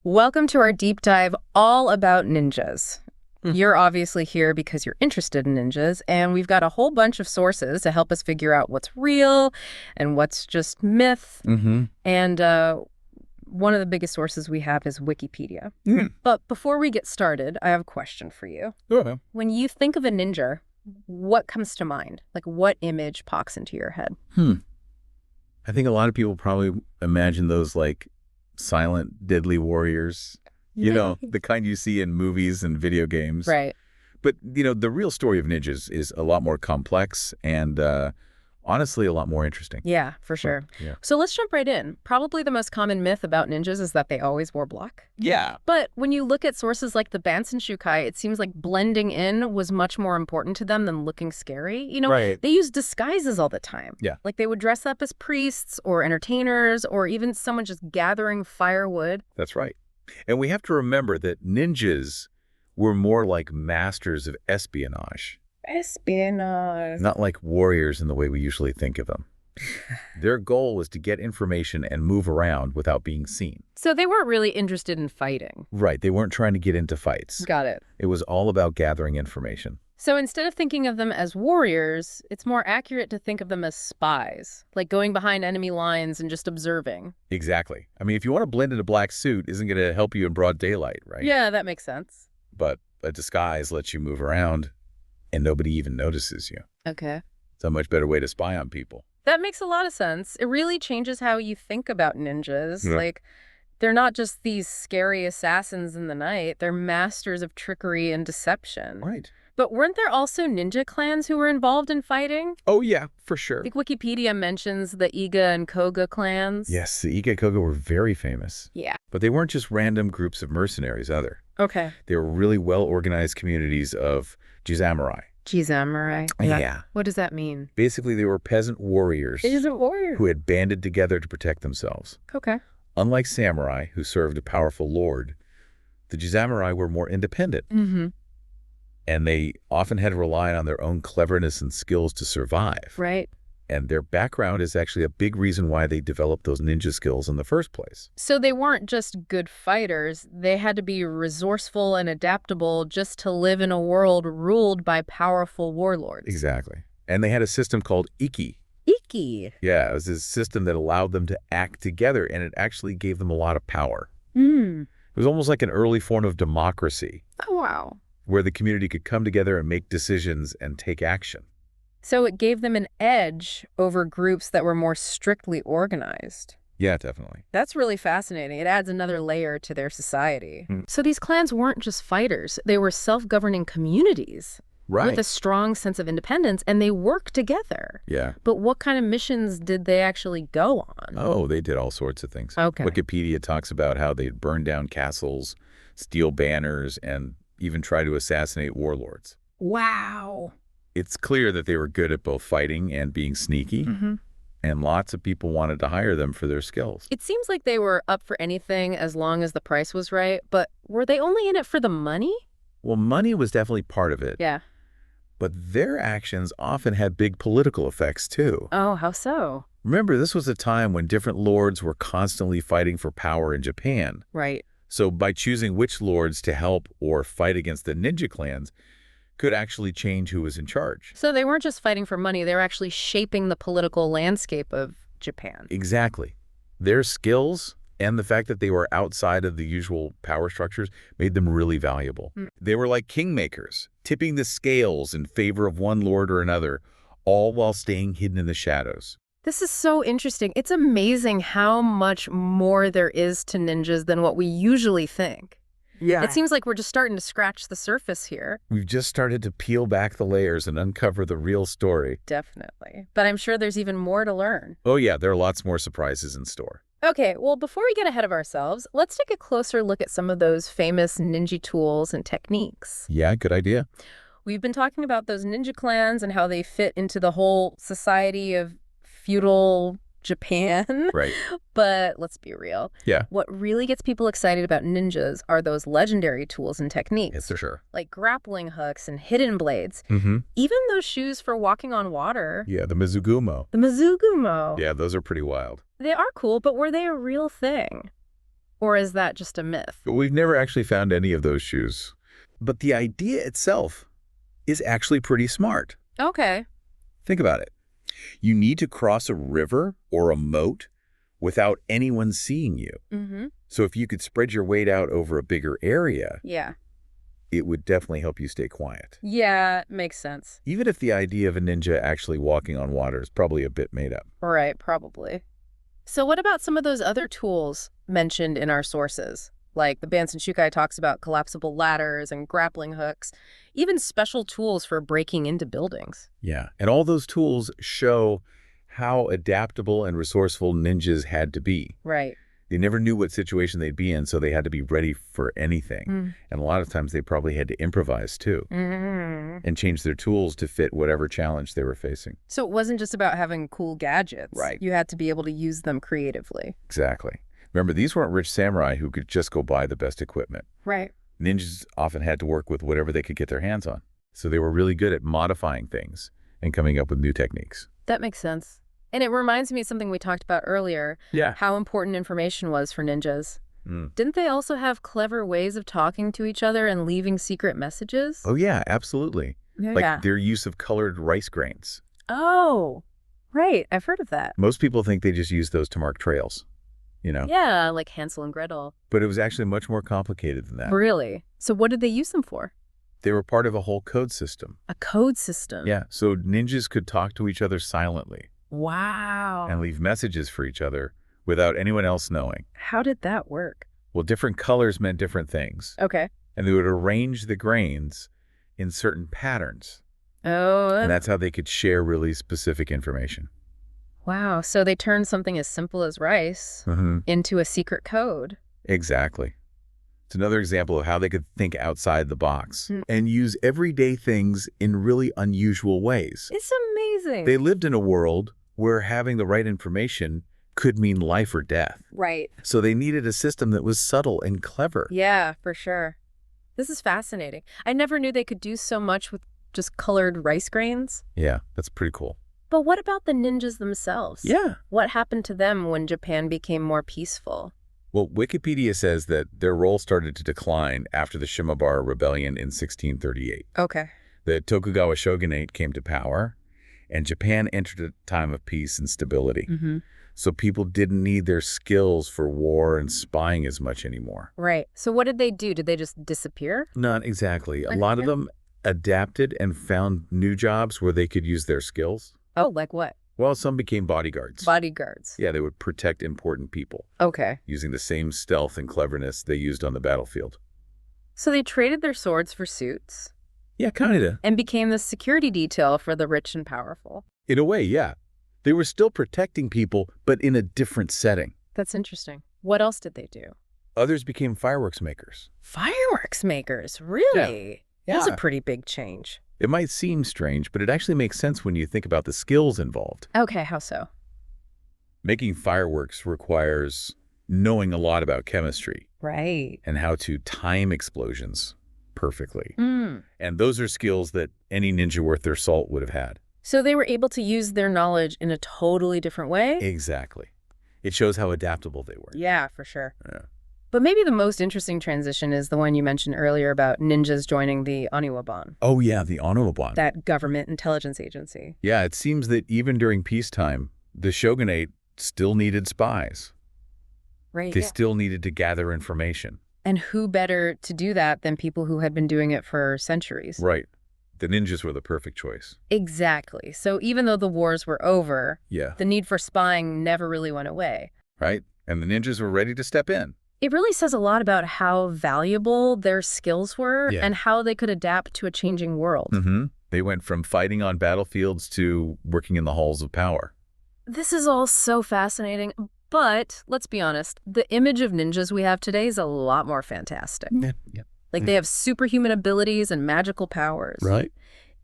Welcome to our deep dive all about ninjas. You're obviously here because you're interested in ninjas, and we've got a whole bunch of sources to help us figure out what's real and what's just myth. And one of the biggest sources we have is Wikipedia. But before we get started, I have a question for you. Okay. When you think of a ninja, what comes to mind? Like, what image pops into your head? I think a lot of people probably imagine those like silent, deadly warriors. You know, the kind you see in movies and video games. Right. But, you know, the real story of ninjas is a lot more complex and honestly a lot more interesting. Yeah, for sure. Yeah. So let's jump right in. Probably the most common myth about ninjas is that they always wore black. Yeah. But when you look at sources like the Bansen Shukai, it seems like blending in was much more important to them than looking scary. You know, Right. They used disguises all the time. Yeah. Like they would dress up as priests or entertainers or even someone just gathering firewood. That's right. And we have to remember that ninjas were more like masters of espionage. Espionage. Not like warriors in the way we usually think of them. Their goal was to get information and move around without being seen. So they weren't really interested in fighting. Right. They weren't trying to get into fights. Got it. It was all about gathering information. So instead of thinking of them as warriors, it's more accurate to think of them as spies, like going behind enemy lines and just observing. Exactly. I mean, if you want to blend in a black suit, isn't going to help you in broad daylight, right? Yeah, that makes sense. But a disguise lets you move around and nobody even notices you. Okay. It's a much better way to spy on people. That makes a lot of sense. It really changes how you think about ninjas. Yeah. Like, they're not just these scary assassins in the night. They're masters of trickery and deception. Right. But weren't there also ninja clans who were involved in fighting? Oh, yeah, for sure. I think Wikipedia mentions the Iga and Koga clans. Yes, the Ika Koga were very famous. Yeah. But they weren't just random groups of mercenaries either. Okay. They were really well-organized communities of Jisamurai. Jisamurai. Yeah. What does that mean? Basically, they were peasant warriors Warrior. who had banded together to protect themselves. Okay. Unlike samurai, who served a powerful lord, the Jisamurai were more independent. And they often had to rely on their own cleverness and skills to survive. Right. And their background is actually a big reason why they developed those ninja skills in the first place. So they weren't just good fighters. They had to be resourceful and adaptable just to live in a world ruled by powerful warlords. Exactly. And they had a system called Iki. Iki. Yeah, it was this system that allowed them to act together, and it actually gave them a lot of power. Hmm. It was almost like an early form of democracy, Oh, wow. where the community could come together and make decisions and take action. So it gave them an edge over groups that were more strictly organized. Yeah, definitely. That's really fascinating. It adds another layer to their society. Mm. So these clans weren't just fighters. They were self-governing communities with a strong sense of independence, and they worked together. Yeah. But what kind of missions did they actually go on? Oh, they did all sorts of things. Okay. Wikipedia talks about how they'd burn down castles, steal banners, and even try to assassinate warlords. Wow. It's clear that they were good at both fighting and being sneaky, and lots of people wanted to hire them for their skills. It seems like they were up for anything as long as the price was right, but were they only in it for the money? Well, money was definitely part of it, Yeah. but their actions often had big political effects, too. Oh, how so? Remember, this was a time when different lords were constantly fighting for power in Japan. Right. So by choosing which lords to help or fight against the ninja clans could actually change who was in charge. So they weren't just fighting for money, they were actually shaping the political landscape of Japan. Exactly. Their skills and the fact that they were outside of the usual power structures made them really valuable. They were like kingmakers, tipping the scales in favor of one lord or another, all while staying hidden in the shadows. This is so interesting. It's amazing how much more there is to ninjas than what we usually think. Yeah. It seems like we're just starting to scratch the surface here. We've just started to peel back the layers and uncover the real story. Definitely. But I'm sure there's even more to learn. Oh yeah, there are lots more surprises in store. Okay, well, before we get ahead of ourselves, let's take a closer look at some of those famous ninja tools and techniques. Yeah, good idea. We've been talking about those ninja clans and how they fit into the whole society of feudal Japan. Right. But let's be real. Yeah. What really gets people excited about ninjas are those legendary tools and techniques. Yes, for sure. Like grappling hooks and hidden blades. Mm-hmm. Even those shoes for walking on water. Yeah, the Mizugumo. The Mizugumo. Yeah, those are pretty wild. They are cool, but were they a real thing? Or is that just a myth? But we've never actually found any of those shoes. But the idea itself is actually pretty smart. Okay. Think about it. You need to cross a river or a moat without anyone seeing you. Mm-hmm. So if you could spread your weight out over a bigger area, Yeah. it would definitely help you stay quiet. Yeah, makes sense. Even if the idea of a ninja actually walking on water is probably a bit made up. Right, probably. So what about some of those other tools mentioned in our sources? Like the Bansen Shukai talks about collapsible ladders and grappling hooks, even special tools for breaking into buildings. Yeah, and all those tools show how adaptable and resourceful ninjas had to be. Right. They never knew what situation they'd be in, so they had to be ready for anything. And a lot of times they probably had to improvise too and change their tools to fit whatever challenge they were facing. So it wasn't just about having cool gadgets. Right. You had to be able to use them creatively. Exactly. Remember, these weren't rich samurai who could just go buy the best equipment. Right. Ninjas often had to work with whatever they could get their hands on. So they were really good at modifying things and coming up with new techniques. That makes sense. And it reminds me of something we talked about earlier, Yeah. how important information was for ninjas. Didn't they also have clever ways of talking to each other and leaving secret messages? Oh, yeah, absolutely. Like their use of colored rice grains. Oh, right. I've heard of that. Most people think they just use those to mark trails, you know? Yeah, like Hansel and Gretel. But it was actually much more complicated than that. Really? So what did they use them for? They were part of a whole code system. A code system? Yeah, so ninjas could talk to each other silently Wow. and leave messages for each other without anyone else knowing. How did that work? Well, different colors meant different things. Okay. And they would arrange the grains in certain patterns. Oh, And that's how they could share really specific information. wow. So they turned something as simple as rice into a secret code. Exactly. It's another example of how they could think outside the box and use everyday things in really unusual ways. It's amazing. They lived in a world where having the right information could mean life or death. Right. So they needed a system that was subtle and clever. Yeah, for sure. This is fascinating. I never knew they could do so much with just colored rice grains. Yeah, that's pretty cool. But what about the ninjas themselves? Yeah. What happened to them when Japan became more peaceful? Well, Wikipedia says that their role started to decline after the Shimabara Rebellion in 1638. Okay. The Tokugawa shogunate came to power, and Japan entered a time of peace and stability. So people didn't need their skills for war and spying as much anymore. Right. So what did they do? Did they just disappear? Not exactly. A lot of them adapted and found new jobs where they could use their skills. Oh, like what? Well, some became bodyguards. Bodyguards. Yeah, they would protect important people Okay. using the same stealth and cleverness they used on the battlefield. So they traded their swords for suits Yeah, kind of. and became the security detail for the rich and powerful. In a way, yeah. They were still protecting people, but in a different setting. That's interesting. What else did they do? Others became fireworks makers. Fireworks makers. Really? Yeah. That's a pretty big change. It might seem strange, but it actually makes sense when you think about the skills involved. Okay, how so? Making fireworks requires knowing a lot about chemistry Right. and how to time explosions perfectly. And those are skills that any ninja worth their salt would have had. So they were able to use their knowledge in a totally different way? Exactly. It shows how adaptable they were. Yeah, for sure. Yeah. But maybe the most interesting transition is the one you mentioned earlier about ninjas joining the Oniwaban, Oh, yeah, the Oniwaban. that government intelligence agency. Yeah, it seems that even during peacetime, the shogunate still needed spies. Right. They still needed to gather information. And who better to do that than people who had been doing it for centuries? Right. The ninjas were the perfect choice. Exactly. So even though the wars were over, Yeah. the need for spying never really went away. Right? And the ninjas were ready to step in. It really says a lot about how valuable their skills were Yeah. and how they could adapt to a changing world. They went from fighting on battlefields to working in the halls of power. This is all so fascinating, but let's be honest, the image of ninjas we have today is a lot more fantastic. Yeah. Like they have superhuman abilities and magical powers. Right.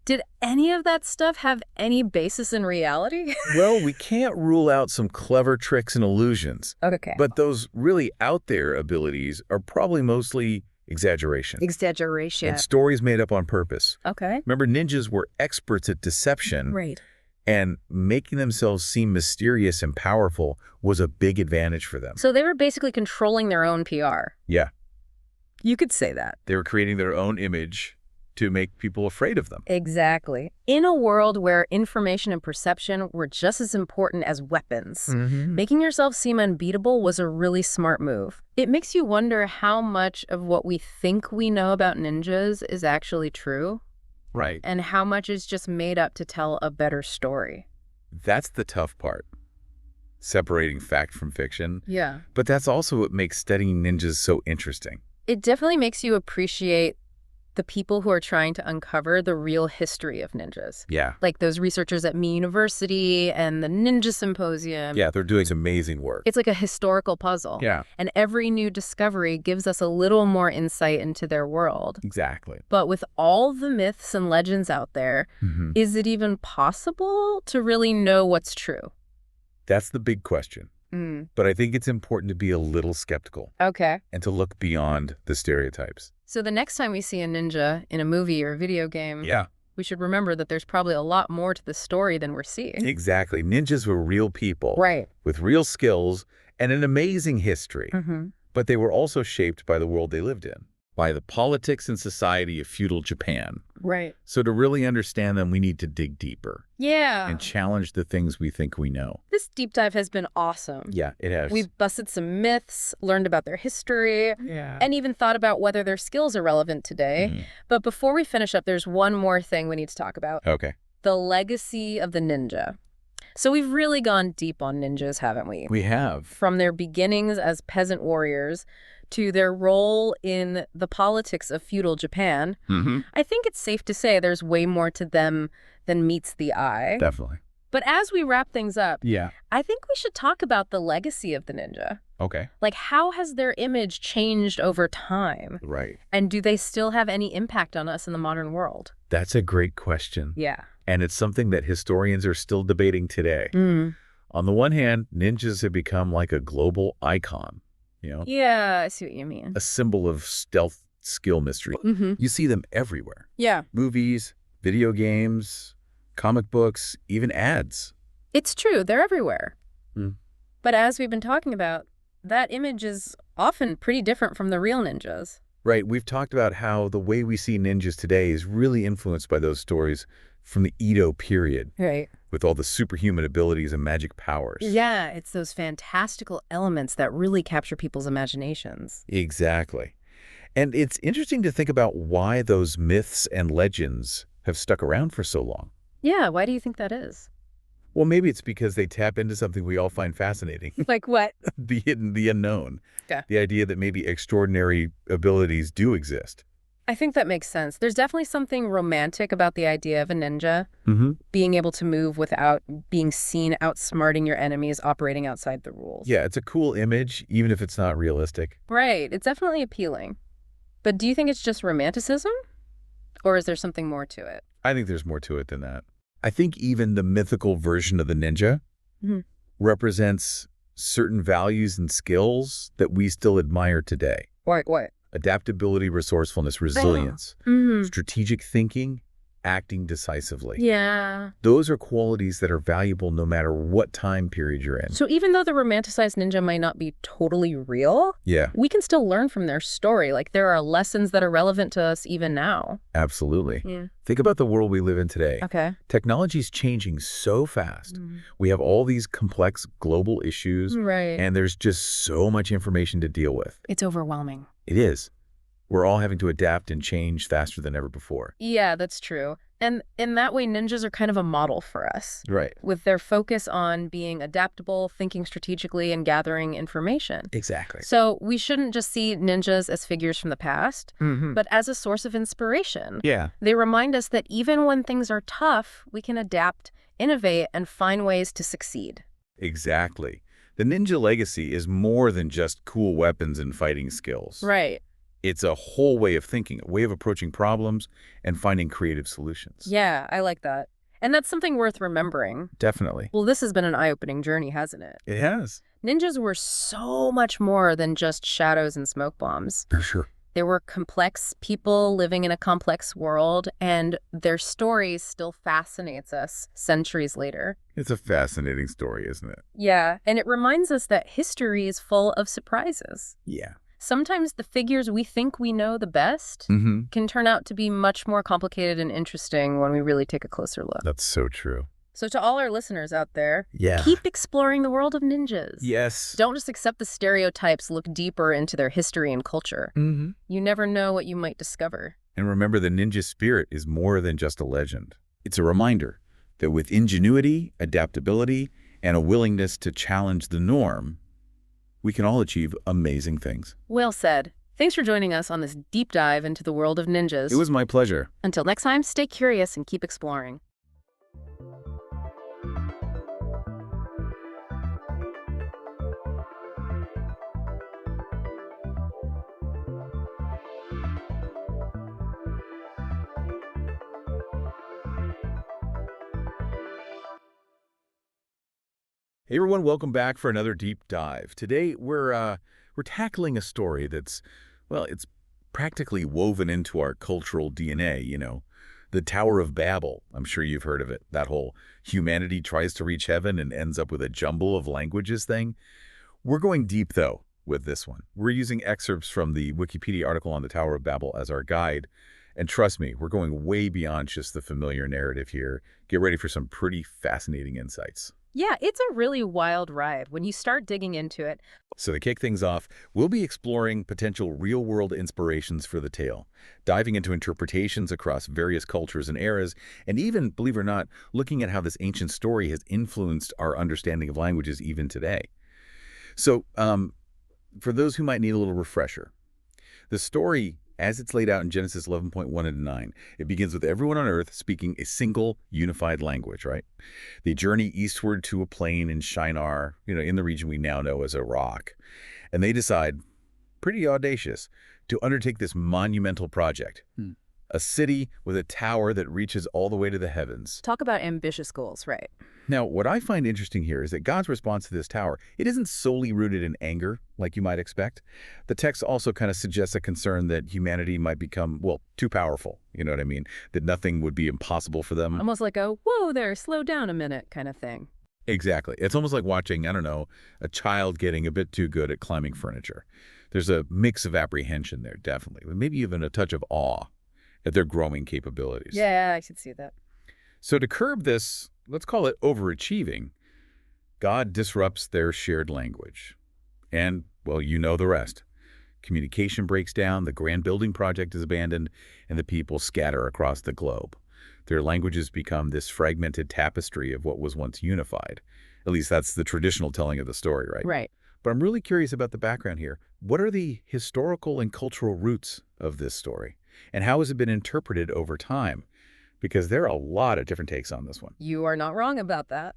Did any of that stuff have any basis in reality? Well, we can't rule out some clever tricks and illusions. Okay. But those really out there abilities are probably mostly exaggeration. Exaggeration. And stories made up on purpose. Okay. Remember, ninjas were experts at deception. Right. And making themselves seem mysterious and powerful was a big advantage for them. So they were basically controlling their own PR. Yeah. You could say that. They were creating their own image to make people afraid of them. Exactly. In a world where information and perception were just as important as weapons, making yourself seem unbeatable was a really smart move. It makes you wonder how much of what we think we know about ninjas is actually true. Right. And how much is just made up to tell a better story. That's the tough part. Separating fact from fiction. Yeah. But that's also what makes studying ninjas so interesting. It definitely makes you appreciate the people who are trying to uncover the real history of ninjas. Yeah. Like those researchers at Me University and the Ninja Symposium. Yeah, they're doing amazing work. It's like a historical puzzle. Yeah. And every new discovery gives us a little more insight into their world. Exactly. But with all the myths and legends out there, is it even possible to really know what's true? That's the big question. But I think it's important to be a little skeptical. Okay. And to look beyond the stereotypes. So the next time we see a ninja in a movie or a video game, we should remember that there's probably a lot more to the story than we're seeing. Exactly. Ninjas were real people. Right. With real skills and an amazing history. But they were also shaped by the world they lived in, by the politics and society of feudal Japan. Right. So to really understand them, we need to dig deeper. Yeah. And challenge the things we think we know. This deep dive has been awesome. Yeah, it has. We've busted some myths, learned about their history, and even thought about whether their skills are relevant today. But before we finish up, there's one more thing we need to talk about. Okay. The legacy of the ninja. So we've really gone deep on ninjas, haven't we? We have. From their beginnings as peasant warriors to their role in the politics of feudal Japan, I think it's safe to say there's way more to them than meets the eye. Definitely. But as we wrap things up, Yeah. I think we should talk about the legacy of the ninja. Okay. Like, how has their image changed over time? Right. And do they still have any impact on us in the modern world? That's a great question. Yeah. And it's something that historians are still debating today. On the one hand, ninjas have become like a global icon, you know? Yeah, I see what you mean. A symbol of stealth skill mystery. You see them everywhere. Yeah. Movies, video games, comic books, even ads. It's true. They're everywhere. But as we've been talking about, that image is often pretty different from the real ninjas. Right. We've talked about how the way we see ninjas today is really influenced by those stories from the Edo period. Right. With all the superhuman abilities and magic powers. Yeah, it's those fantastical elements that really capture people's imaginations. Exactly. And it's interesting to think about why those myths and legends have stuck around for so long. Yeah, why do you think that is? Well, maybe it's because they tap into something we all find fascinating. Like what? The hidden, the unknown. Yeah. The idea that maybe extraordinary abilities do exist. I think that makes sense. There's definitely something romantic about the idea of a ninja. Being able to move without being seen outsmarting your enemies, operating outside the rules. Yeah, it's a cool image, even if it's not realistic. Right. It's definitely appealing. But do you think it's just romanticism? Or is there something more to it? I think there's more to it than that. I think even the mythical version of the ninja represents certain values and skills that we still admire today. Like what? Adaptability, resourcefulness, resilience, strategic thinking, acting decisively. Yeah. Those are qualities that are valuable no matter what time period you're in. So even though the romanticized ninja might not be totally real, we can still learn from their story. Like there are lessons that are relevant to us even now. Absolutely. Think about the world we live in today. Okay. Technology's changing so fast. We have all these complex global issues. Right. And there's just so much information to deal with. It's overwhelming. It is. We're all having to adapt and change faster than ever before. Yeah, that's true. And in that way, ninjas are kind of a model for us. Right. With their focus on being adaptable, thinking strategically, and gathering information. Exactly. So we shouldn't just see ninjas as figures from the past, but as a source of inspiration. Yeah. They remind us that even when things are tough, we can adapt, innovate, and find ways to succeed. Exactly. The ninja legacy is more than just cool weapons and fighting skills. Right. It's a whole way of thinking, a way of approaching problems and finding creative solutions. Yeah, I like that. And that's something worth remembering. Definitely. Well, this has been an eye-opening journey, hasn't it? It has. Ninjas were so much more than just shadows and smoke bombs. For sure. There were complex people living in a complex world, and their story still fascinates us centuries later. It's a fascinating story, isn't it? Yeah, and it reminds us that history is full of surprises. Yeah. Sometimes the figures we think we know the best can turn out to be much more complicated and interesting when we really take a closer look. That's so true. So to all our listeners out there, Yeah. keep exploring the world of ninjas. Yes. Don't just accept the stereotypes, look deeper into their history and culture. You never know what you might discover. And remember, the ninja spirit is more than just a legend. It's a reminder that with ingenuity, adaptability, and a willingness to challenge the norm, we can all achieve amazing things. Well said. Thanks for joining us on this deep dive into the world of ninjas. It was my pleasure. Until next time, stay curious and keep exploring. Hey everyone, welcome back for another deep dive. Today we're tackling a story that's, well, it's practically woven into our cultural DNA, The Tower of Babel. I'm sure you've heard of it. That whole humanity tries to reach heaven and ends up with a jumble of languages thing. We're going deep though with this one. We're using excerpts from the Wikipedia article on the Tower of Babel as our guide. And trust me, we're going way beyond just the familiar narrative here. Get ready for some pretty fascinating insights. Yeah, it's a really wild ride when you start digging into it. So to kick things off, we'll be exploring potential real-world inspirations for the tale, diving into interpretations across various cultures and eras, and even, believe it or not, looking at how this ancient story has influenced our understanding of languages even today. So, for those who might need a little refresher, the story, as it's laid out in Genesis 11.1 and 9, it begins with everyone on Earth speaking a single unified language, right? They journey eastward to a plain in Shinar, in the region we now know as Iraq. And they decide, pretty audacious, to undertake this monumental project. A city with a tower that reaches all the way to the heavens. Talk about ambitious goals, right? Now, what I find interesting here is that God's response to this tower, it isn't solely rooted in anger, like you might expect. The text also kind of suggests a concern that humanity might become, well, too powerful, you know what I mean? That nothing would be impossible for them. Almost like a, whoa there, slow down a minute kind of thing. Exactly. It's almost like watching, I don't know, a child getting a bit too good at climbing furniture. There's a mix of apprehension there, definitely. Maybe even a touch of awe at their growing capabilities. Yeah, I could see that. So to curb this, let's call it overachieving, God disrupts their shared language. And, well, you know the rest. Communication breaks down, the grand building project is abandoned, and the people scatter across the globe. Their languages become this fragmented tapestry of what was once unified. At least that's the traditional telling of the story, right? Right. But I'm really curious about the background here. What are the historical and cultural roots of this story? And how has it been interpreted over time? Because there are a lot of different takes on this one. You are not wrong about that.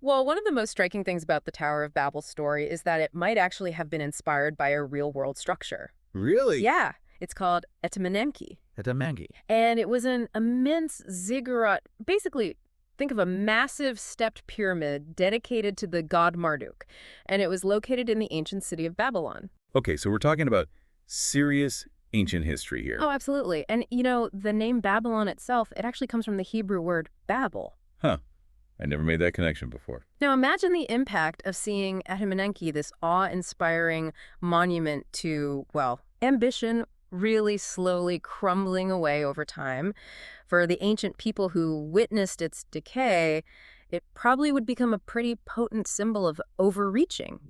Well, one of the most striking things about the Tower of Babel story is that it might actually have been inspired by a real-world structure. Really? Yeah, it's called Etemenenki. Etemenenki. And it was an immense ziggurat. Basically, think of a massive stepped pyramid dedicated to the god Marduk. And it was located in the ancient city of Babylon. Okay, so we're talking about serious ancient history here. Oh, absolutely. And, the name Babylon itself, it actually comes from the Hebrew word Babel. Huh. I never made that connection before. Now, imagine the impact of seeing Etemenenki, this awe-inspiring monument to, well, ambition, really slowly crumbling away over time. For the ancient people who witnessed its decay, it probably would become a pretty potent symbol of overreaching,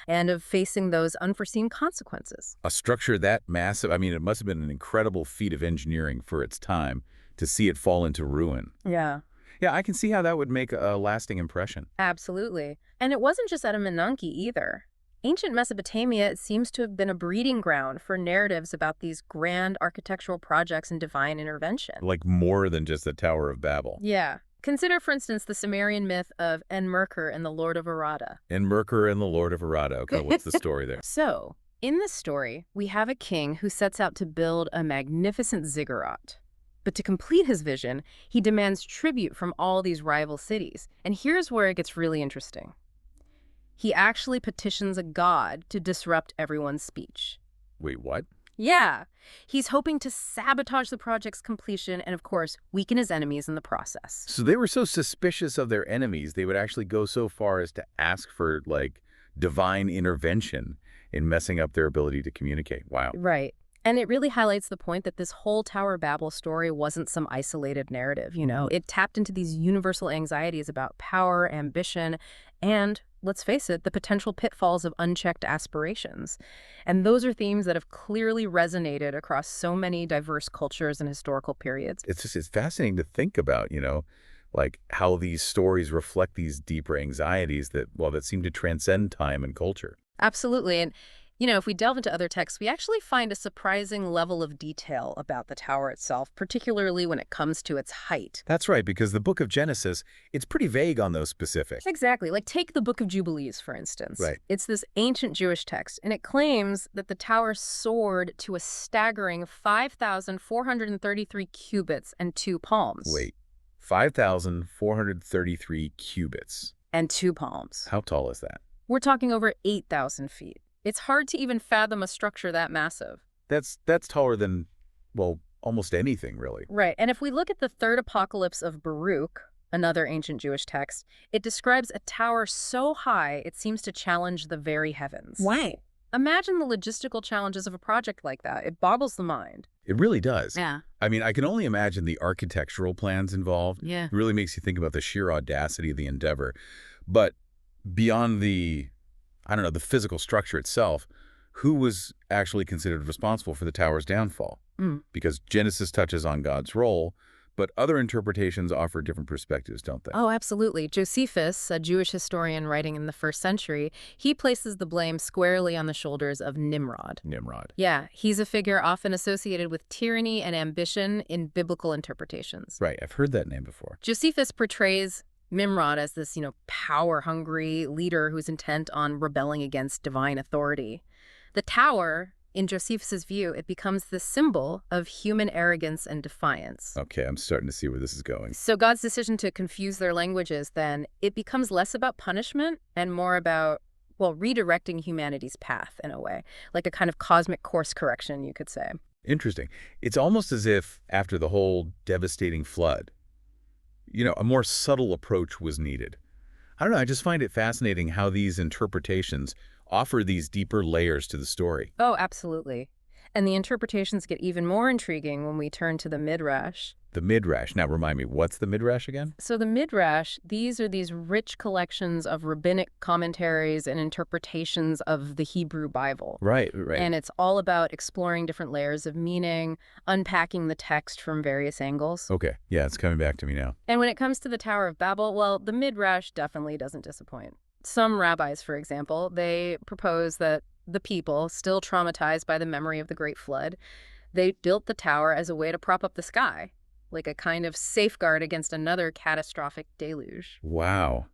and of facing those unforeseen consequences. A structure that massive, it must have been an incredible feat of engineering for its time to see it fall into ruin. Yeah. Yeah, I can see how that would make a lasting impression. Absolutely. And it wasn't just Etemenenki either. Ancient Mesopotamia seems to have been a breeding ground for narratives about these grand architectural projects and divine intervention. Like more than just the Tower of Babel. Yeah. Consider, for instance, the Sumerian myth of Enmerkar and the Lord of Arada. Enmerkar and the Lord of Arada. Okay, what's the story there? So, in this story, we have a king who sets out to build a magnificent ziggurat. But to complete his vision, he demands tribute from all these rival cities. And here's where it gets really interesting. He actually petitions a god to disrupt everyone's speech. Wait, what? Yeah, he's hoping to sabotage the project's completion and, of course, weaken his enemies in the process. So they were so suspicious of their enemies, they would actually go so far as to ask for, like, divine intervention in messing up their ability to communicate. Wow. Right. And it really highlights the point that this whole Tower of Babel story wasn't some isolated narrative, you know? It tapped into these universal anxieties about power, ambition, and, let's face it, the potential pitfalls of unchecked aspirations. And those are themes that have clearly resonated across so many diverse cultures and historical periods. It's fascinating to think about, like how these stories reflect these deeper anxieties that, well, that seem to transcend time and culture. Absolutely. And, if we delve into other texts, we actually find a surprising level of detail about the tower itself, particularly when it comes to its height. That's right, because the book of Genesis, it's pretty vague on those specifics. Exactly. Like take the Book of Jubilees, for instance. Right. It's this ancient Jewish text, and it claims that the tower soared to a staggering 5,433 cubits and 2 palms. Wait, 5,433 cubits. And 2 palms. How tall is that? We're talking over 8,000 feet. It's hard to even fathom a structure that massive. That's taller than, well, almost anything, really. Right. And if we look at the third apocalypse of Baruch, another ancient Jewish text, it describes a tower so high it seems to challenge the very heavens. Why? Imagine the logistical challenges of a project like that. It boggles the mind. It really does. Yeah. I mean, I can only imagine the architectural plans involved. Yeah. It really makes you think about the sheer audacity of the endeavor. But beyond the physical structure itself, who was actually considered responsible for the tower's downfall? Because Genesis touches on God's role, but other interpretations offer different perspectives, don't they? Oh, absolutely. Josephus, a Jewish historian writing in the 1st century, he places the blame squarely on the shoulders of Nimrod. Nimrod. Yeah, he's a figure often associated with tyranny and ambition in biblical interpretations. Right, I've heard that name before. Josephus portrays Nimrod as this, power-hungry leader who's intent on rebelling against divine authority. The tower, in Josephus's view, it becomes the symbol of human arrogance and defiance. Okay, I'm starting to see where this is going. So God's decision to confuse their languages, then, it becomes less about punishment and more about, well, redirecting humanity's path in a way, like a kind of cosmic course correction, you could say. Interesting. It's almost as if after the whole devastating flood, a more subtle approach was needed. I don't know, I just find it fascinating how these interpretations offer these deeper layers to the story. Oh, absolutely. And the interpretations get even more intriguing when we turn to the Midrash. The Midrash. Now remind me, what's the Midrash again? So the Midrash, these are these rich collections of rabbinic commentaries and interpretations of the Hebrew Bible. Right. And it's all about exploring different layers of meaning, unpacking the text from various angles. Okay. Yeah, it's coming back to me now. And when it comes to the Tower of Babel, well, the Midrash definitely doesn't disappoint. Some rabbis, for example, they propose that the people, still traumatized by the memory of the Great Flood, they built the tower as a way to prop up the sky, like a kind of safeguard against another catastrophic deluge. Wow.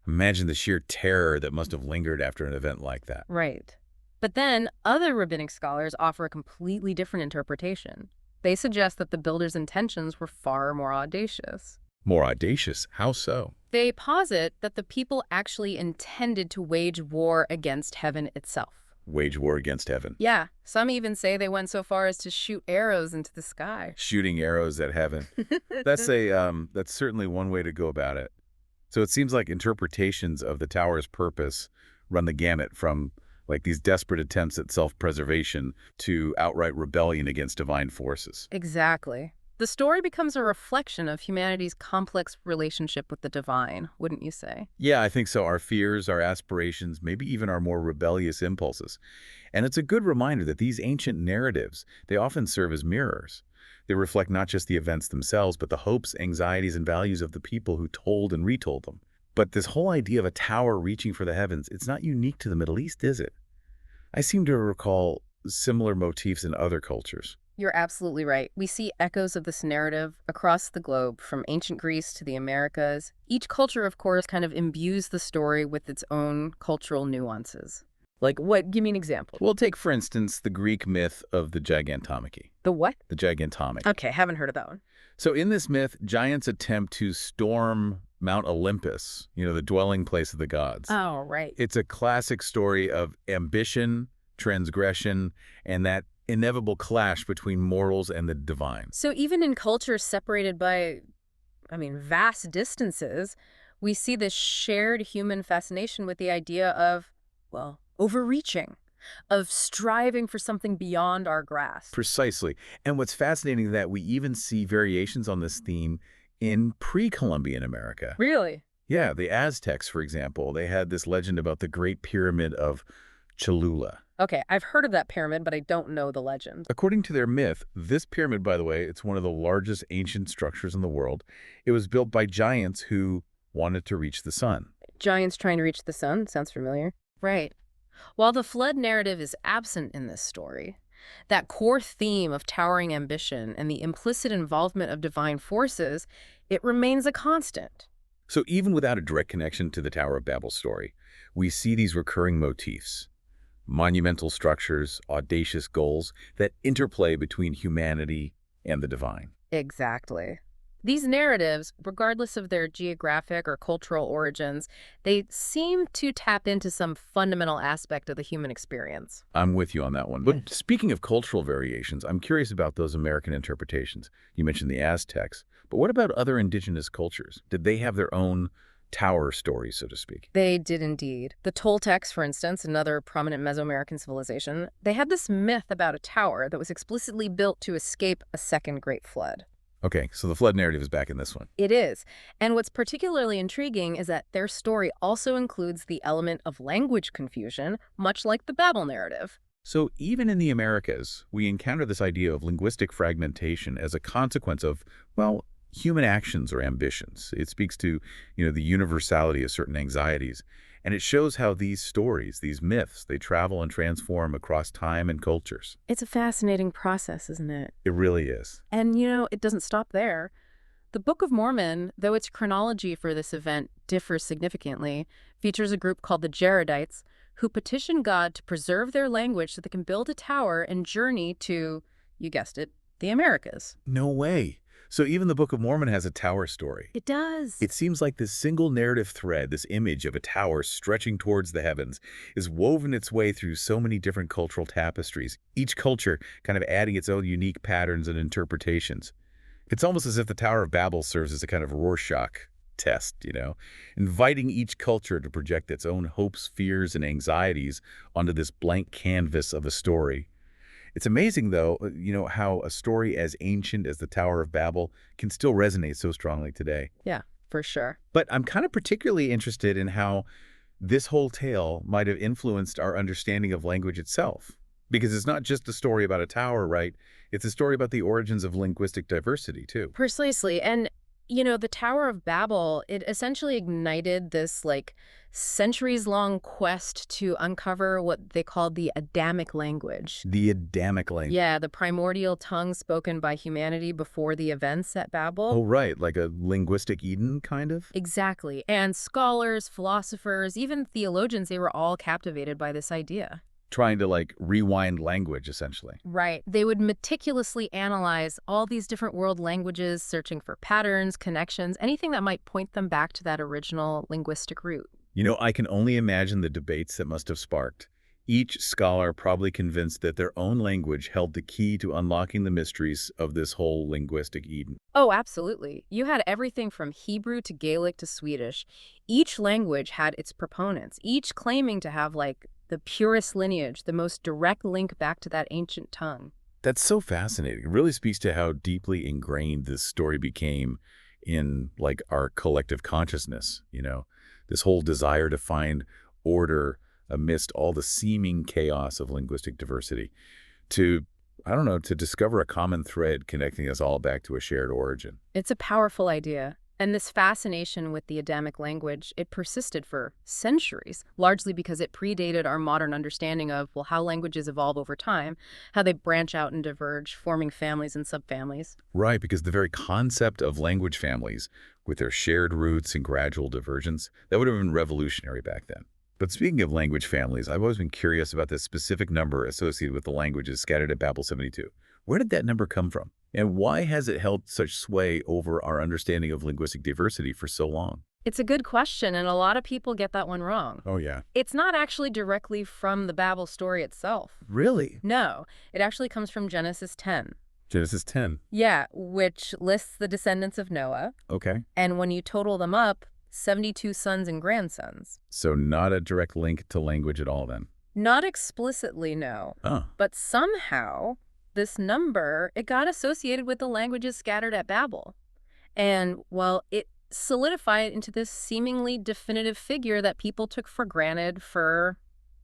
Imagine the sheer terror that must have lingered after an event like that. Right. But then other rabbinic scholars offer a completely different interpretation. They suggest that the builders' intentions were far more audacious. More audacious? How so? They posit that the people actually intended to wage war against heaven itself. Wage war against heaven. Yeah, some even say they went so far as to shoot arrows into the sky. Shooting arrows at heaven. That's certainly one way to go about it. So it seems like interpretations of the tower's purpose run the gamut from like these desperate attempts at self-preservation to outright rebellion against divine forces. Exactly. The story becomes a reflection of humanity's complex relationship with the divine, wouldn't you say? Yeah, I think so. Our fears, our aspirations, maybe even our more rebellious impulses. And it's a good reminder that these ancient narratives, they often serve as mirrors. They reflect not just the events themselves, but the hopes, anxieties, and values of the people who told and retold them. But this whole idea of a tower reaching for the heavens, it's not unique to the Middle East, is it? I seem to recall similar motifs in other cultures. You're absolutely right. We see echoes of this narrative across the globe, from ancient Greece to the Americas. Each culture, of course, kind of imbues the story with its own cultural nuances. Like what? Give me an example. Well, take, for instance, the Greek myth of the Gigantomachy. The what? The Gigantomachy. Okay, haven't heard of that one. So in this myth, giants attempt to storm Mount Olympus, the dwelling place of the gods. Oh, right. It's a classic story of ambition, transgression, and that inevitable clash between morals and the divine. So even in cultures separated by, vast distances, we see this shared human fascination with the idea of, well, overreaching, of striving for something beyond our grasp. Precisely. And what's fascinating is that we even see variations on this theme in pre-Columbian America. Really? Yeah, the Aztecs, for example, they had this legend about the Great Pyramid of Cholula. Okay, I've heard of that pyramid, but I don't know the legend. According to their myth, this pyramid, by the way, it's one of the largest ancient structures in the world. It was built by giants who wanted to reach the sun. Giants trying to reach the sun? Sounds familiar. Right. While the flood narrative is absent in this story, that core theme of towering ambition and the implicit involvement of divine forces, it remains a constant. So even without a direct connection to the Tower of Babel story, we see these recurring motifs. Monumental structures, audacious goals that interplay between humanity and the divine. Exactly. These narratives, regardless of their geographic or cultural origins, they seem to tap into some fundamental aspect of the human experience. I'm with you on that one. But speaking of cultural variations, I'm curious about those American interpretations. You mentioned the Aztecs, but what about other indigenous cultures? Did they have their own tower stories, so to speak? They did indeed. The Toltecs, for instance, another prominent Mesoamerican civilization, they had this myth about a tower that was explicitly built to escape a second great flood. Okay, so the flood narrative is back in this one. It is. And what's particularly intriguing is that their story also includes the element of language confusion, much like the Babel narrative. So even in the Americas, we encounter this idea of linguistic fragmentation as a consequence of, well, human actions or ambitions. It speaks to, the universality of certain anxieties. And it shows how these stories, these myths, they travel and transform across time and cultures. It's a fascinating process, isn't it? It really is. And, it doesn't stop there. The Book of Mormon, though its chronology for this event differs significantly, features a group called the Jaredites who petition God to preserve their language so they can build a tower and journey to, you guessed it, the Americas. No way. So even the Book of Mormon has a tower story. It does. It seems like this single narrative thread, this image of a tower stretching towards the heavens, is woven its way through so many different cultural tapestries, each culture kind of adding its own unique patterns and interpretations. It's almost as if the Tower of Babel serves as a kind of Rorschach test, inviting each culture to project its own hopes, fears, and anxieties onto this blank canvas of a story. It's amazing, though, how a story as ancient as the Tower of Babel can still resonate so strongly today. Yeah, for sure. But I'm kind of particularly interested in how this whole tale might have influenced our understanding of language itself. Because it's not just a story about a tower, right? It's a story about the origins of linguistic diversity, too. Precisely. And, the Tower of Babel, it essentially ignited this, centuries-long quest to uncover what they called the Adamic language. The Adamic language. Yeah, the primordial tongue spoken by humanity before the events at Babel. Oh, right. Like a linguistic Eden, kind of? Exactly. And scholars, philosophers, even theologians, they were all captivated by this idea. Trying to, rewind language, essentially. Right. They would meticulously analyze all these different world languages, searching for patterns, connections, anything that might point them back to that original linguistic root. I can only imagine the debates that must have sparked. Each scholar probably convinced that their own language held the key to unlocking the mysteries of this whole linguistic Eden. Oh, absolutely. You had everything from Hebrew to Gaelic to Swedish. Each language had its proponents, each claiming to have, the purest lineage, the most direct link back to that ancient tongue. That's so fascinating. It really speaks to how deeply ingrained this story became in, our collective consciousness, This whole desire to find order amidst all the seeming chaos of linguistic diversity. To discover a common thread connecting us all back to a shared origin. It's a powerful idea. And this fascination with the Adamic language, it persisted for centuries, largely because it predated our modern understanding of, how languages evolve over time, how they branch out and diverge, forming families and subfamilies. Right, because the very concept of language families, with their shared roots and gradual divergence, that would have been revolutionary back then. But speaking of language families, I've always been curious about this specific number associated with the languages scattered at Babel 72. Where did that number come from? And why has it held such sway over our understanding of linguistic diversity for so long? It's a good question, and a lot of people get that one wrong. Oh, yeah. It's not actually directly from the Babel story itself. Really? No, it actually comes from Genesis 10. Genesis 10. Yeah, which lists the descendants of Noah. Okay. And when you total them up, 72 sons and grandsons. So not a direct link to language at all then? Not explicitly, no. Oh. But somehow, this number, it got associated with the languages scattered at Babel. And, well, it solidified into this seemingly definitive figure that people took for granted for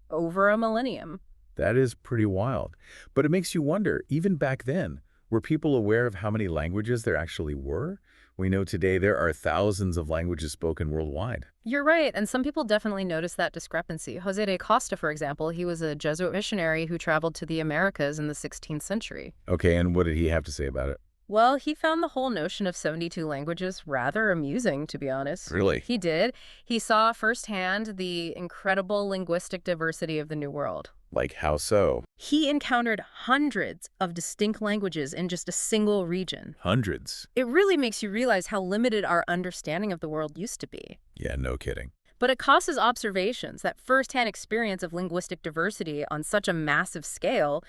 over a millennium. That is pretty wild. But it makes you wonder, even back then, were people aware of how many languages there actually were? We know today there are thousands of languages spoken worldwide. You're right, and some people definitely noticed that discrepancy. Jose de Costa, for example, he was a Jesuit missionary who traveled to the Americas in the 16th century. Okay, and what did he have to say about it? Well, he found the whole notion of 72 languages rather amusing, to be honest. Really? He did. He saw firsthand the incredible linguistic diversity of the New World. Like how so? He encountered hundreds of distinct languages in just a single region. Hundreds. It really makes you realize how limited our understanding of the world used to be. Yeah, no kidding. But Acosta's observations, that firsthand experience of linguistic diversity on such a massive scale,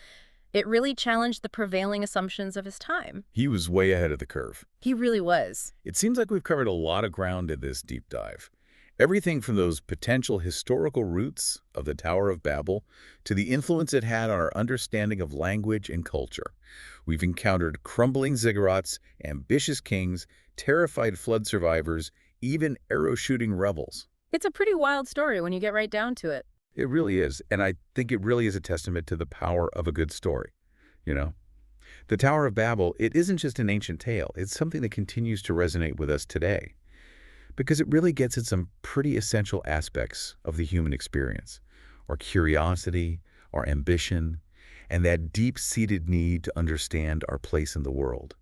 it really challenged the prevailing assumptions of his time. He was way ahead of the curve. He really was. It seems like we've covered a lot of ground in this deep dive. Everything from those potential historical roots of the Tower of Babel to the influence it had on our understanding of language and culture. We've encountered crumbling ziggurats, ambitious kings, terrified flood survivors, even arrow-shooting rebels. It's a pretty wild story when you get right down to it. It really is, and I think it really is a testament to the power of a good story, you know? The Tower of Babel, it isn't just an ancient tale. It's something that continues to resonate with us today, because it really gets at some pretty essential aspects of the human experience, our curiosity, our ambition, and that deep-seated need to understand our place in the world,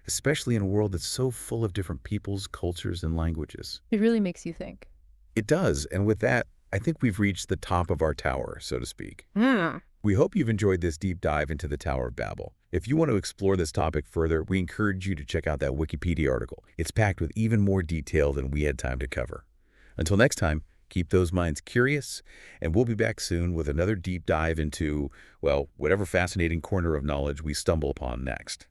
especially in a world that's so full of different peoples, cultures, and languages. It really makes you think. It does, and with that, I think we've reached the top of our tower, so to speak. We hope you've enjoyed this deep dive into the Tower of Babel. If you want to explore this topic further, we encourage you to check out that Wikipedia article. It's packed with even more detail than we had time to cover. Until next time, keep those minds curious, and we'll be back soon with another deep dive into, well, whatever fascinating corner of knowledge we stumble upon next.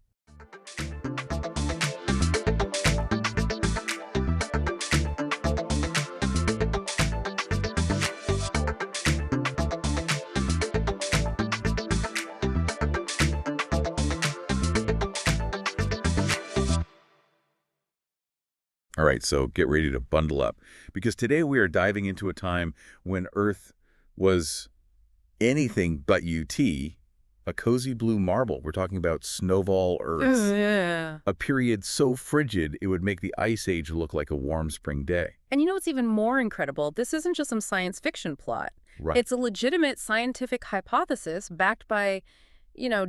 All right, so get ready to bundle up, because today we are diving into a time when Earth was anything but UT, a cozy blue marble. We're talking about Snowball Earth. Yeah. A period so frigid it would make the Ice Age look like a warm spring day. And you know what's even more incredible? This isn't just some science fiction plot. Right. It's a legitimate scientific hypothesis backed by,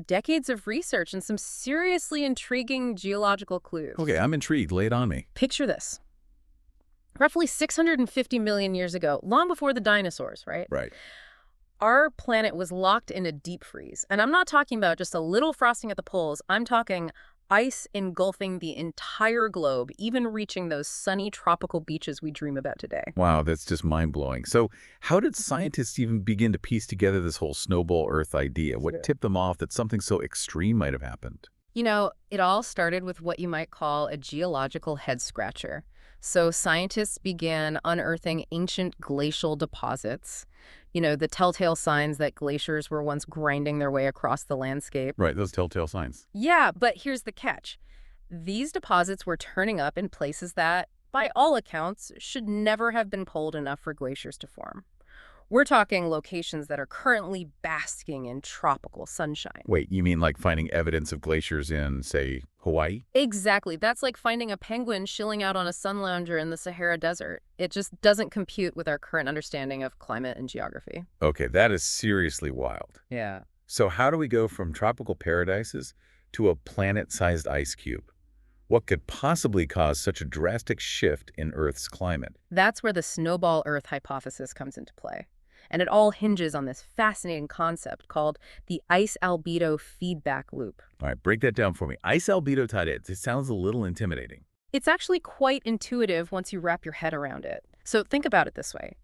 decades of research and some seriously intriguing geological clues. Okay, I'm intrigued. Lay it on me. Picture this. Roughly 650 million years ago, long before the dinosaurs, right? Right. Our planet was locked in a deep freeze. And I'm not talking about just a little frosting at the poles. I'm talking ice engulfing the entire globe, even reaching those sunny tropical beaches we dream about today. Wow, that's just mind-blowing. So how did scientists even begin to piece together this whole Snowball Earth idea? What tipped them off that something so extreme might have happened? It all started with what you might call a geological head-scratcher. So scientists began unearthing ancient glacial deposits, the telltale signs that glaciers were once grinding their way across the landscape. Right, those telltale signs. Yeah, but here's the catch. These deposits were turning up in places that, by all accounts, should never have been cold enough for glaciers to form. We're talking locations that are currently basking in tropical sunshine. Wait, you mean like finding evidence of glaciers in, say, Hawaii? Exactly. That's like finding a penguin chilling out on a sun lounger in the Sahara Desert. It just doesn't compute with our current understanding of climate and geography. Okay, that is seriously wild. Yeah. So how do we go from tropical paradises to a planet-sized ice cube? What could possibly cause such a drastic shift in Earth's climate? That's where the Snowball Earth hypothesis comes into play. And it all hinges on this fascinating concept called the ice albedo feedback loop. All right, break that down for me. Ice albedo, Todd, it sounds a little intimidating. It's actually quite intuitive once you wrap your head around it. So think about it this way.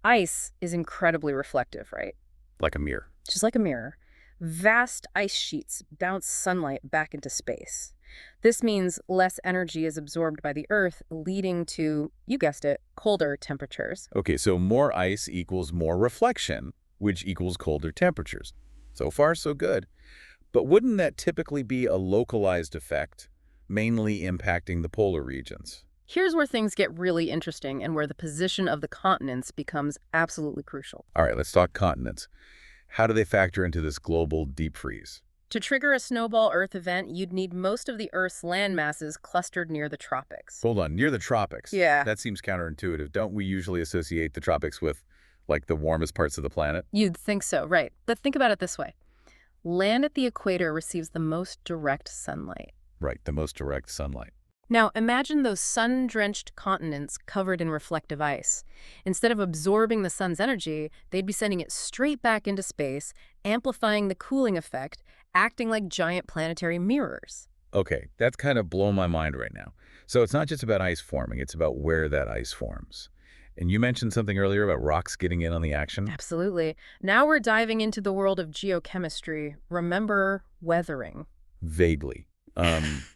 Ice is incredibly reflective, right? Like a mirror. Just like a mirror. Vast ice sheets bounce sunlight back into space. This means less energy is absorbed by the Earth, leading to, you guessed it, colder temperatures. Okay, so more ice equals more reflection, which equals colder temperatures. So far, so good. But wouldn't that typically be a localized effect, mainly impacting the polar regions? Here's where things get really interesting and where the position of the continents becomes absolutely crucial. All right, let's talk continents. How do they factor into this global deep freeze? To trigger a snowball Earth event, you'd need most of the Earth's land masses clustered near the tropics. Hold on, near the tropics? Yeah. That seems counterintuitive. Don't we usually associate the tropics with, like, the warmest parts of the planet? You'd think so, right. But think about it this way. Land at the equator receives the most direct sunlight. Right, the most direct sunlight. Now, imagine those sun-drenched continents covered in reflective ice. Instead of absorbing the sun's energy, they'd be sending it straight back into space, amplifying the cooling effect, acting like giant planetary mirrors. Okay, that's kind of blown my mind right now. So it's not just about ice forming, it's about where that ice forms. And you mentioned something earlier about rocks getting in on the action? Absolutely. Now we're diving into the world of geochemistry. Remember weathering. Vaguely.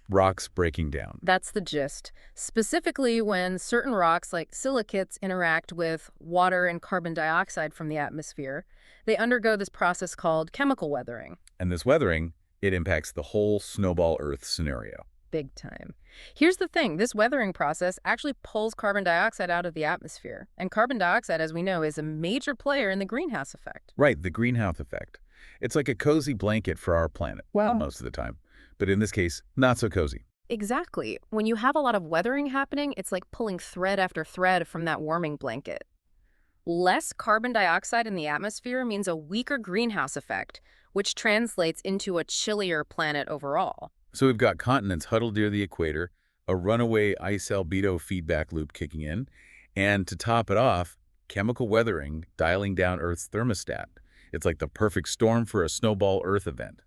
Rocks breaking down. That's the gist. Specifically, when certain rocks like silicates interact with water and carbon dioxide from the atmosphere, they undergo this process called chemical weathering. And this weathering, it impacts the whole snowball Earth scenario. Big time. Here's the thing. This weathering process actually pulls carbon dioxide out of the atmosphere. And carbon dioxide, as we know, is a major player in the greenhouse effect. Right, the greenhouse effect. It's like a cozy blanket for our planet. Well, most of the time. But in this case, not so cozy. Exactly. When you have a lot of weathering happening, it's like pulling thread after thread from that warming blanket. Less carbon dioxide in the atmosphere means a weaker greenhouse effect, which translates into a chillier planet overall. So we've got continents huddled near the equator, a runaway ice albedo feedback loop kicking in, and to top it off, chemical weathering dialing down Earth's thermostat. It's like the perfect storm for a snowball Earth event.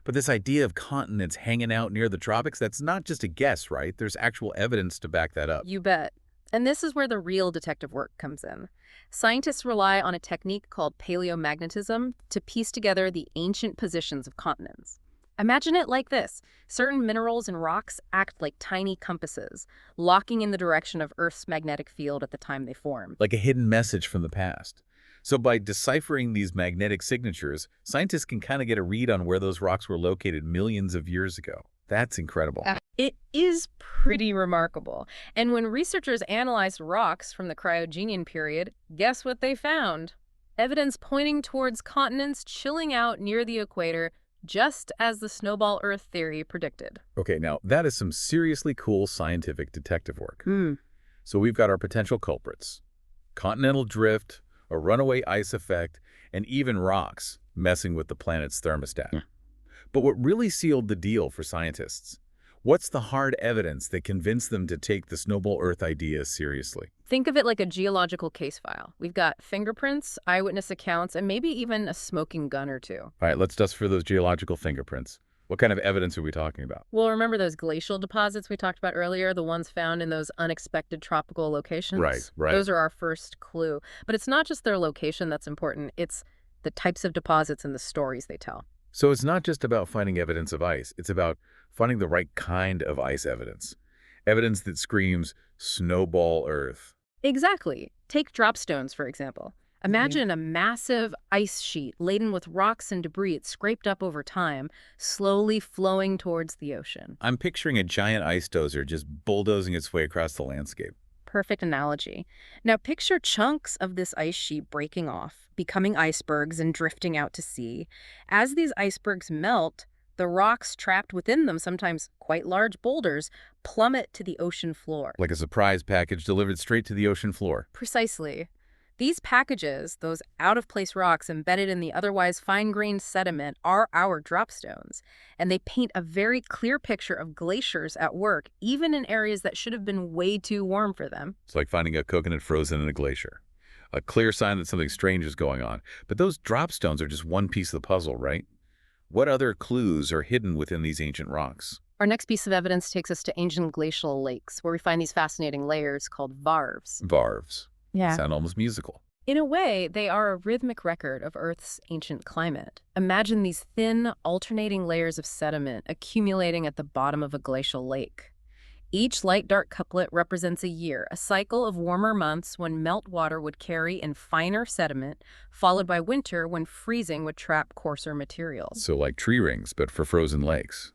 But this idea of continents hanging out near the tropics, that's not just a guess, right? There's actual evidence to back that up. You bet. And this is where the real detective work comes in. Scientists rely on a technique called paleomagnetism to piece together the ancient positions of continents. Imagine it like this. Certain minerals and rocks act like tiny compasses, locking in the direction of Earth's magnetic field at the time they form. Like a hidden message from the past. So by deciphering these magnetic signatures, scientists can kind of get a read on where those rocks were located millions of years ago. That's incredible. It is pretty remarkable. And when researchers analyzed rocks from the Cryogenian period, guess what they found? Evidence pointing towards continents chilling out near the equator, just as the snowball Earth theory predicted. Okay, now that is some seriously cool scientific detective work. So we've got our potential culprits. Continental drift, a runaway ice effect, and even rocks messing with the planet's thermostat. But what really sealed the deal for scientists? What's the hard evidence that convinced them to take the snowball Earth idea seriously? Think of it like a geological case file. We've got fingerprints, eyewitness accounts, and maybe even a smoking gun or two. All right, let's dust for those geological fingerprints. What kind of evidence are we talking about? Well, remember those glacial deposits we talked about earlier, the ones found in those unexpected tropical locations? Right. Those are our first clue. But it's not just their location that's important. It's the types of deposits and the stories they tell. So it's not just about finding evidence of ice. It's about finding the right kind of ice evidence. Evidence that screams, snowball Earth. Exactly. Take dropstones, for example. Imagine a massive ice sheet laden with rocks and debris it's scraped up over time, slowly flowing towards the ocean. I'm picturing a giant ice dozer just bulldozing its way across the landscape. Perfect analogy. Now picture chunks of this ice sheet breaking off, becoming icebergs and drifting out to sea. As these icebergs melt, the rocks trapped within them, sometimes quite large boulders, plummet to the ocean floor. Like a surprise package delivered straight to the ocean floor. Precisely. These packages, those out-of-place rocks embedded in the otherwise fine-grained sediment, are our dropstones, and they paint a very clear picture of glaciers at work, even in areas that should have been way too warm for them. It's like finding a coconut frozen in a glacier. A clear sign that something strange is going on. But those dropstones are just one piece of the puzzle, right? What other clues are hidden within these ancient rocks? Our next piece of evidence takes us to ancient glacial lakes, where we find these fascinating layers called varves. Varves. Yeah. Sound almost musical. In a way, they are a rhythmic record of Earth's ancient climate. Imagine these thin, alternating layers of sediment accumulating at the bottom of a glacial lake. Each light dark couplet represents a year, a cycle of warmer months when meltwater would carry in finer sediment, followed by winter when freezing would trap coarser materials. So like tree rings, but for frozen lakes.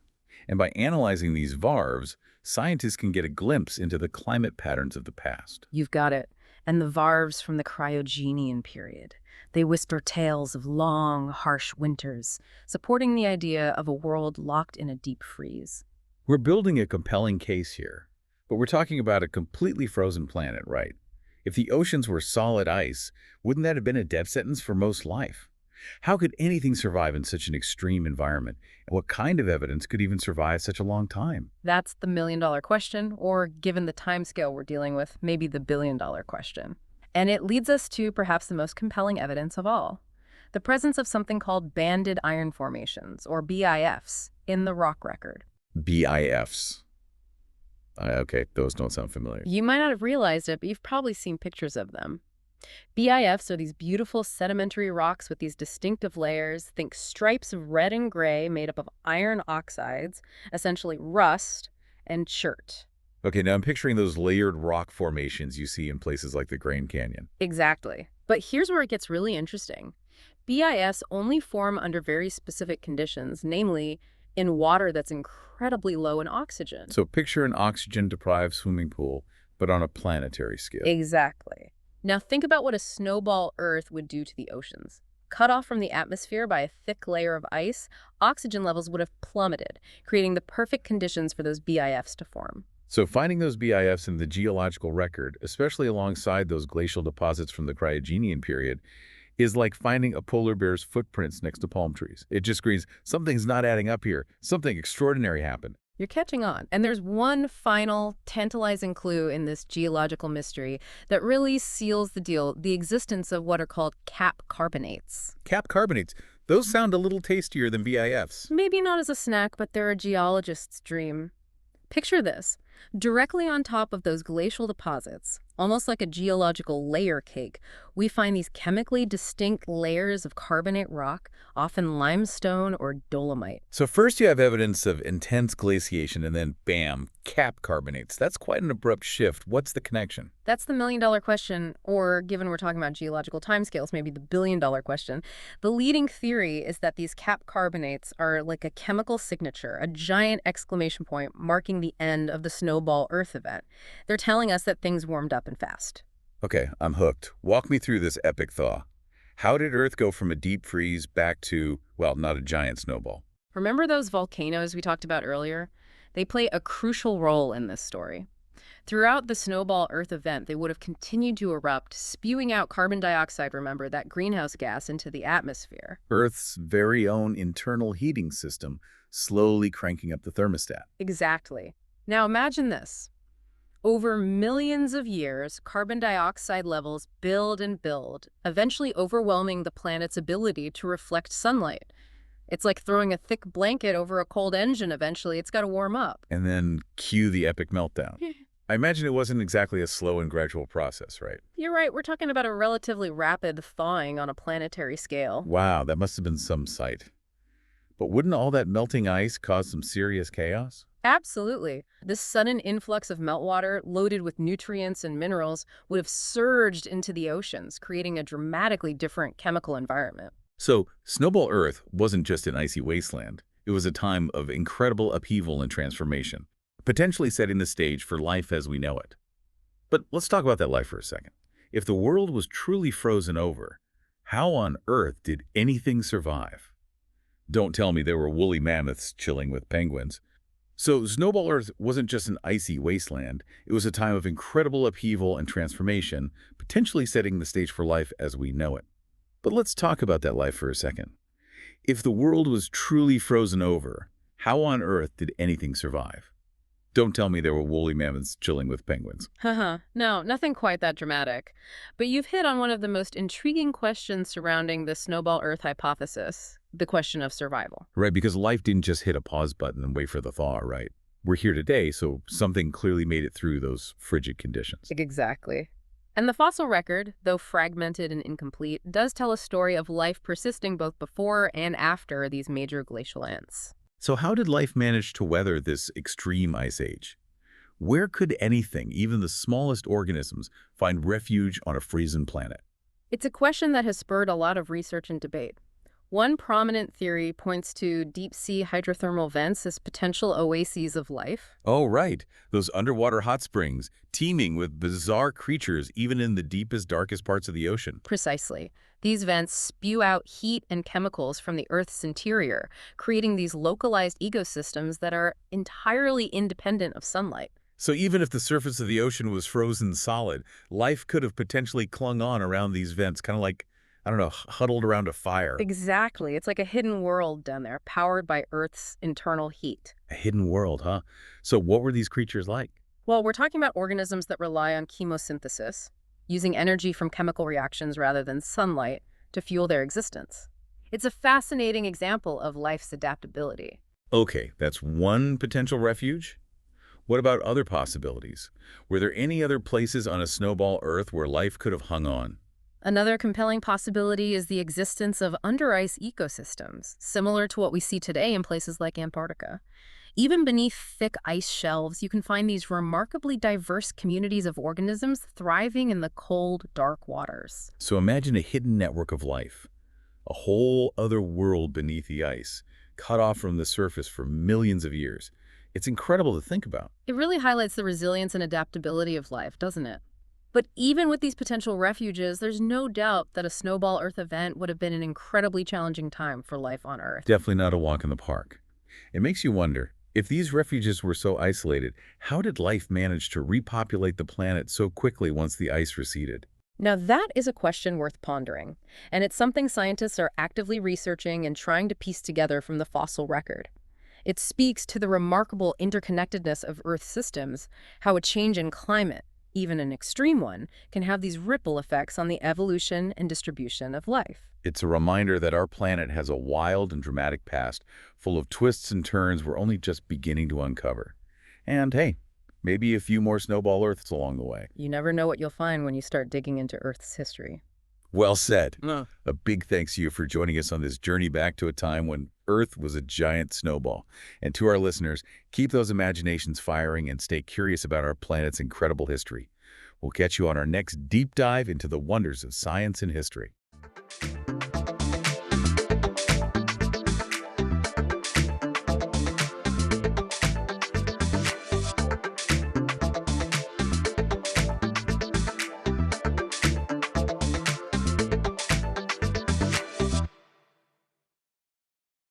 And by analyzing these varves, scientists can get a glimpse into the climate patterns of the past. You've got it. And the varves from the Cryogenian period. They whisper tales of long, harsh winters, supporting the idea of a world locked in a deep freeze. We're building a compelling case here, but we're talking about a completely frozen planet, right? If the oceans were solid ice, wouldn't that have been a death sentence for most life? How could anything survive in such an extreme environment? And what kind of evidence could even survive such a long time? That's the million-dollar question, or given the timescale we're dealing with, maybe the billion-dollar question. And it leads us to perhaps the most compelling evidence of all, the presence of something called banded iron formations, or BIFs, in the rock record. BIFs. Okay, those don't sound familiar. You might not have realized it, but you've probably seen pictures of them. BIFs are these beautiful sedimentary rocks with these distinctive layers. Think stripes of red and gray made up of iron oxides, essentially rust and chert. Okay, now I'm picturing those layered rock formations you see in places like the Grand Canyon. Exactly. But here's where it gets really interesting. BIFs only form under very specific conditions, namely in water that's incredibly low in oxygen. So picture an oxygen-deprived swimming pool, but on a planetary scale. Exactly. Now think about what a snowball Earth would do to the oceans. Cut off from the atmosphere by a thick layer of ice, oxygen levels would have plummeted, creating the perfect conditions for those BIFs to form. So finding those BIFs in the geological record, especially alongside those glacial deposits from the Cryogenian period, is like finding a polar bear's footprints next to palm trees. It just screams, something's not adding up here. Something extraordinary happened. You're catching on. And there's one final tantalizing clue in this geological mystery that really seals the deal, the existence of what are called cap carbonates. Cap carbonates. Those sound a little tastier than BIFs. Maybe not as a snack, but they're a geologist's dream. Picture this. Directly on top of those glacial deposits, almost like a geological layer cake, we find these chemically distinct layers of carbonate rock, often limestone or dolomite. So first you have evidence of intense glaciation and then, bam, cap carbonates. That's quite an abrupt shift. What's the connection? That's the million-dollar question, or given we're talking about geological timescales, maybe the billion-dollar question. The leading theory is that these cap carbonates are like a chemical signature, a giant exclamation point marking the end of the Snowball Earth event. They're telling us that things warmed up and fast. Okay, I'm hooked. Walk me through this epic thaw. How did Earth go from a deep freeze back to, well, not a giant snowball? Remember those volcanoes we talked about earlier? They play a crucial role in this story. Throughout the Snowball Earth event, they would have continued to erupt, spewing out carbon dioxide, remember, that greenhouse gas into the atmosphere. Earth's very own internal heating system slowly cranking up the thermostat. Exactly. Now imagine this. Over millions of years, carbon dioxide levels build and build, eventually overwhelming the planet's ability to reflect sunlight. It's like throwing a thick blanket over a cold engine eventually. It's got to warm up. And then cue the epic meltdown. I imagine it wasn't exactly a slow and gradual process, right? You're right. We're talking about a relatively rapid thawing on a planetary scale. Wow, that must have been some sight. But wouldn't all that melting ice cause some serious chaos? Absolutely. This sudden influx of meltwater, loaded with nutrients and minerals, would have surged into the oceans, creating a dramatically different chemical environment. So, Snowball Earth wasn't just an icy wasteland. It was a time of incredible upheaval and transformation, potentially setting the stage for life as we know it. But let's talk about that life for a second. If the world was truly frozen over, how on earth did anything survive? Don't tell me there were woolly mammoths chilling with penguins. So Snowball Earth wasn't just an icy wasteland. It was a time of incredible upheaval and transformation, potentially setting the stage for life as we know it. But let's talk about that life for a second. If the world was truly frozen over, how on earth did anything survive? Don't tell me there were woolly mammoths chilling with penguins. Haha, no, nothing quite that dramatic. But you've hit on one of the most intriguing questions surrounding the Snowball Earth hypothesis, the question of survival. Right, because life didn't just hit a pause button and wait for the thaw, right? We're here today, so something clearly made it through those frigid conditions. Exactly. And the fossil record, though fragmented and incomplete, does tell a story of life persisting both before and after these major glacial events. So how did life manage to weather this extreme ice age? Where could anything, even the smallest organisms, find refuge on a frozen planet? It's a question that has spurred a lot of research and debate. One prominent theory points to deep-sea hydrothermal vents as potential oases of life. Oh, right. Those underwater hot springs, teeming with bizarre creatures even in the deepest, darkest parts of the ocean. Precisely. These vents spew out heat and chemicals from the Earth's interior, creating these localized ecosystems that are entirely independent of sunlight. So even if the surface of the ocean was frozen solid, life could have potentially clung on around these vents, kind of like, I don't know, huddled around a fire. Exactly. It's like a hidden world down there, powered by Earth's internal heat. A hidden world, huh? So what were these creatures like? Well, we're talking about organisms that rely on chemosynthesis, using energy from chemical reactions rather than sunlight to fuel their existence. It's a fascinating example of life's adaptability. Okay, that's one potential refuge. What about other possibilities? Were there any other places on a snowball Earth where life could have hung on? Another compelling possibility is the existence of under-ice ecosystems, similar to what we see today in places like Antarctica. Even beneath thick ice shelves, you can find these remarkably diverse communities of organisms thriving in the cold, dark waters. So imagine a hidden network of life, a whole other world beneath the ice, cut off from the surface for millions of years. It's incredible to think about. It really highlights the resilience and adaptability of life, doesn't it? But even with these potential refuges, there's no doubt that a snowball Earth event would have been an incredibly challenging time for life on Earth. Definitely not a walk in the park. It makes you wonder, if these refuges were so isolated, how did life manage to repopulate the planet so quickly once the ice receded? Now that is a question worth pondering, and it's something scientists are actively researching and trying to piece together from the fossil record. It speaks to the remarkable interconnectedness of Earth's systems, how a change in climate, even an extreme one, can have these ripple effects on the evolution and distribution of life. It's a reminder that our planet has a wild and dramatic past, full of twists and turns we're only just beginning to uncover. And hey, maybe a few more snowball Earths along the way. You never know what you'll find when you start digging into Earth's history. Well said. No. A big thanks to you for joining us on this journey back to a time when Earth was a giant snowball. And to our listeners, keep those imaginations firing and stay curious about our planet's incredible history. We'll catch you on our next deep dive into the wonders of science and history.